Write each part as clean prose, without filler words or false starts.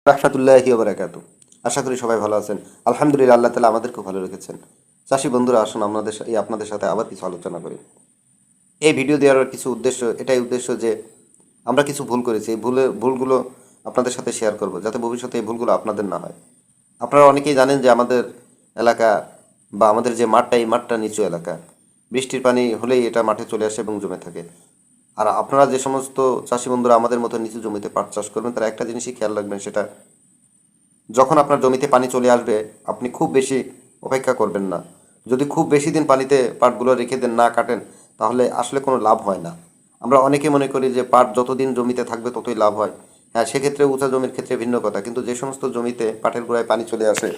রাহমাতুল্লাহি ওয়া বারাকাতু। আশা করি সবাই ভালো আছেন। আলহামদুলিল্লাহ, আল্লাহ তাআলা আমাদেরকেও ভালো রেখেছেন। চাষী বন্ধুরা, আসুন আপনাদের সাথে আবার কিছু আলোচনা করি। এই ভিডিও দেওয়ার কিছু উদ্দেশ্য যে আমরা কিছু ভুল করেছি। এই ভুলগুলো আপনাদের সাথে শেয়ার করব, যাতে ভবিষ্যতে এই ভুলগুলো আপনাদের না হয়। আপনারা অনেকেই জানেন যে আমাদের এলাকা বা আমাদের যে মাঠটা, এই মাঠটা নিচু এলাকা। বৃষ্টির পানি হলেই এটা মাঠে চলে আসে এবং জমে থাকে। আর আপনারা যে সমস্ত চাষী বন্ধুরা আমাদের মতো নিচু জমিতে পাট চাষ করবেন, তারা একটা জিনিসই খেয়াল রাখবেন, সেটা যখন আপনার জমিতে পানি চলে আসবে, আপনি খুব বেশি অপেক্ষা করবেন না। যদি খুব বেশি দিন পানিতে পাটগুলো রেখে দেন, না কাটেন, তাহলে আসলে কোনো লাভ হয় না। আমরা অনেকে মনে করি যে পাট যতদিন জমিতে থাকবে ততই লাভ হয়। হ্যাঁ, সেক্ষেত্রে উঁচা জমির ক্ষেত্রে ভিন্ন কথা, কিন্তু যে সমস্ত জমিতে পাটের গোড়ায় পানি চলে আসে,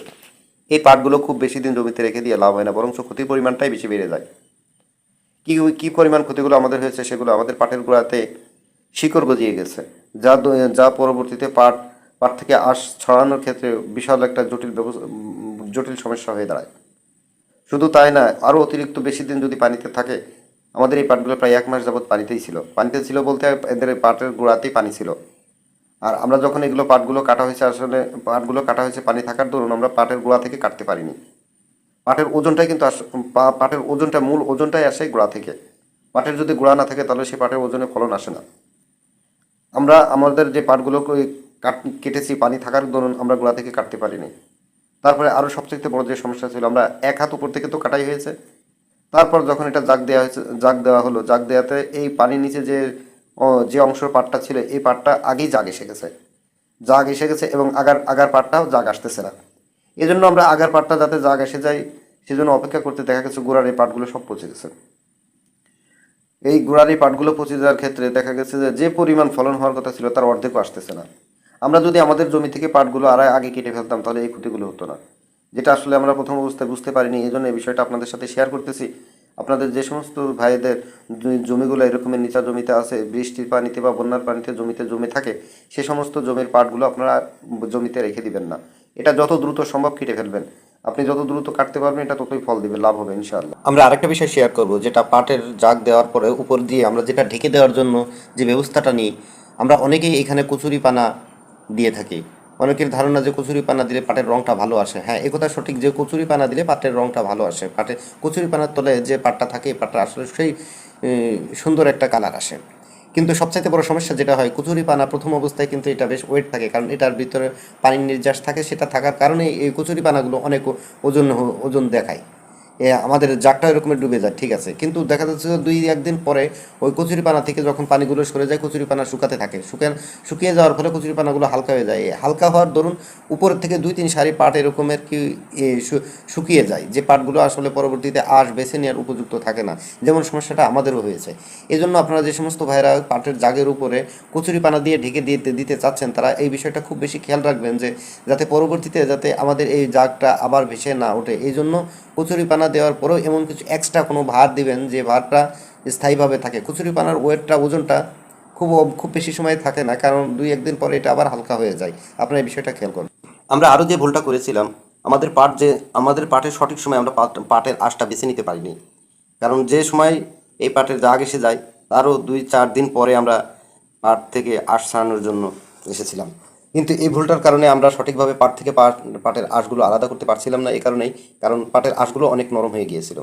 এই পাটগুলো খুব বেশি দিন জমিতে রেখে দিয়ে লাভ হয় না, বরং ক্ষতির পরিমাণটাই বেশি বেড়ে যায়। কি কি পরিমাণ ক্ষতিগুলো আমাদের হয়েছে, সেগুলো আমাদের পাটের গোড়াতে শিকড় গজিয়ে গেছে, যা পরবর্তীতে পাট থেকে আঁশ ছড়ানোর ক্ষেত্রে বিশাল একটা জটিল সমস্যা হয়ে দাঁড়ায়। শুধু তাই না, আরও অতিরিক্ত বেশি দিন যদি পানিতে থাকে, আমাদের এই পাটগুলো প্রায় 1 মাস যাবৎ পানিতে ছিল বলতে এদের পাটের গোড়াতেই পানি ছিল। আর আমরা যখন পাটগুলো কাটা হয়েছে, আসলে পাটগুলো কাটা হয়েছে পানি থাকার দরুন আমরা পাটের গোড়া থেকে কাটতে পারিনি। পাটের ওজনটাই কিন্তু পাটের ওজনটা, মূল ওজনটাই আসে গোড়া থেকে। পাটের যদি গোড়া না থাকে, তাহলে সেই পাটের ওজনে ফলন আসে না। আমরা আমাদের যে পাটগুলো কেটেছি, পানি থাকার দরুন আমরা গোড়া থেকে কাটতে পারিনি। তারপরে আরও সবচেয়ে বড় যে সমস্যা ছিল, আমরা 1 হাত উপর থেকে তো কাটাই হয়েছে। তারপর যখন এটা জাগ দেওয়া হলো, জাগ দেওয়াতে এই পানির নিচে যে অংশের পাটটা ছিল, এই পাটটা আগেই জাগ এসে গেছে এবং আগার আগার পাটটাও জাগ আসতেছে না। এই জন্য আমরা আগার পাটটা যাতে জাগ এসে যায়, সেজন্য অপেক্ষা করতে দেখা গেছে গোড়ার এই পাটগুলো সব পচে গেছে। এই গোড়ার এই পাটগুলো পচে যাওয়ার ক্ষেত্রে দেখা গেছে যে যে পরিমাণ ফলন হওয়ার কথা ছিল, তার অর্ধেকও আসতেছে না। আমরা যদি আমাদের জমি থেকে পাটগুলো আগে কেটে ফেলতাম, তাহলে এই ক্ষতিগুলো হতো না। যেটা আসলে আমরা প্রথম অবস্থায় বুঝতে পারিনি, এই জন্য এই বিষয়টা আপনাদের সাথে শেয়ার করতেছি। আপনাদের যে সমস্ত ভাইদের জমিগুলো এরকমের নিচা জমিতে আছে, বৃষ্টির পানিতে বা বন্যার পানিতে জমিতে জমে থাকে, সে সমস্ত জমির পাটগুলো আপনারা জমিতে রেখে দিবেন না। এটা যত দ্রুত সম্ভব কেটে ফেলবেন। আপনি যত দ্রুত কাটতে পারবেন, এটা ততই ফল দিবে, লাভ হবে ইনশাআল্লাহ। আমরা আরেকটা বিষয় শেয়ার করব, যেটা পাটের জাগ দেওয়ার পরে উপর দিয়ে আমরা যেটা ঢেকে দেওয়ার জন্য যে ব্যবস্থাটা নিই, আমরা অনেকেই এখানে কচুরি পানা দিয়ে থাকি। অনেকের ধারণা যে কচুরি পানা দিলে পাটের রংটা ভালো আসে। হ্যাঁ, একথা সঠিক যে কচুরি পানা দিলে পাটের রংটা ভালো আসে। কচুরি পানার তলে যে পাটটা থাকে, এই পাটটা আসলে সেই সুন্দর একটা কালার আসে। কিন্তু সবচাইতে বড় সমস্যা যেটা হয়, কচুরি পানা প্রথম অবস্থায় কিন্তু এটা বেশ ওয়েট থাকে, কারণ এটার ভিতরে পানির নির্যাস থাকে। সেটা থাকার কারণে এই কচুরি পানাগুলো অনেক ওজন দেখায়। আমাদের জাগটা এরকমের ডুবে যায়, ঠিক আছে, কিন্তু দেখা যাচ্ছে যে 2-1 দিন পরে ওই কচুরিপানা থেকে যখন পানিগুলো সরে যায়, কচুরিপানা শুকাতে থাকে। শুকিয়ে যাওয়ার ফলে কচুরিপানাগুলো হালকা হয়ে যায়। এই হালকা হওয়ার দরুন উপরের থেকে 2-3 সারি পাট এরকমের কি শুকিয়ে যায়, যে পাটগুলো আসলে পরবর্তীতে আঁশ বেছে নেওয়ার উপযুক্ত থাকে না। যেমন সমস্যাটা আমাদেরও হয়েছে। এই জন্য আপনারা যে সমস্ত ভাইরা পাটের জাগের উপরে কচুরিপানা দিয়ে ঢেকে দিতে চাচ্ছেন, তারা এই বিষয়টা খুব বেশি খেয়াল রাখবেন, যে যাতে পরবর্তীতে যাতে আমাদের এই জাগটা আবার ভেসে না ওঠে। এই জন্য কচুরিপানা দেওয়ার পরেও এমন কিছু এক্সট্রা কোনো ভার দিবেন, যে ভারটা স্থায়ীভাবে থাকে। কচুরিপানার ওজনটা খুব খুব বেশি সময় থাকে না, কারণ 2-1 দিন পরে এটা আবার হালকা হয়ে যায়। আপনারা এই বিষয়টা খেয়াল করুন। আমরা আরও যে ভুলটা করেছিলাম, আমাদের পাটের সঠিক সময় আমরা পাটের আঁশটা বেছে নিতে পারিনি। কারণ যে সময় এই পাটের জাগ এসে যায়, তারও 2-4 দিন পরে আমরা পাট থেকে আঁশ ছাড়ানোর জন্য এসেছিলাম। কিন্তু এই ভুলটার কারণে আমরা সঠিকভাবে পাটের আঁশগুলো আলাদা করতে পারছিলাম না। এই কারণেই, কারণ পাটের আঁশগুলো অনেক নরম হয়ে গিয়েছিল।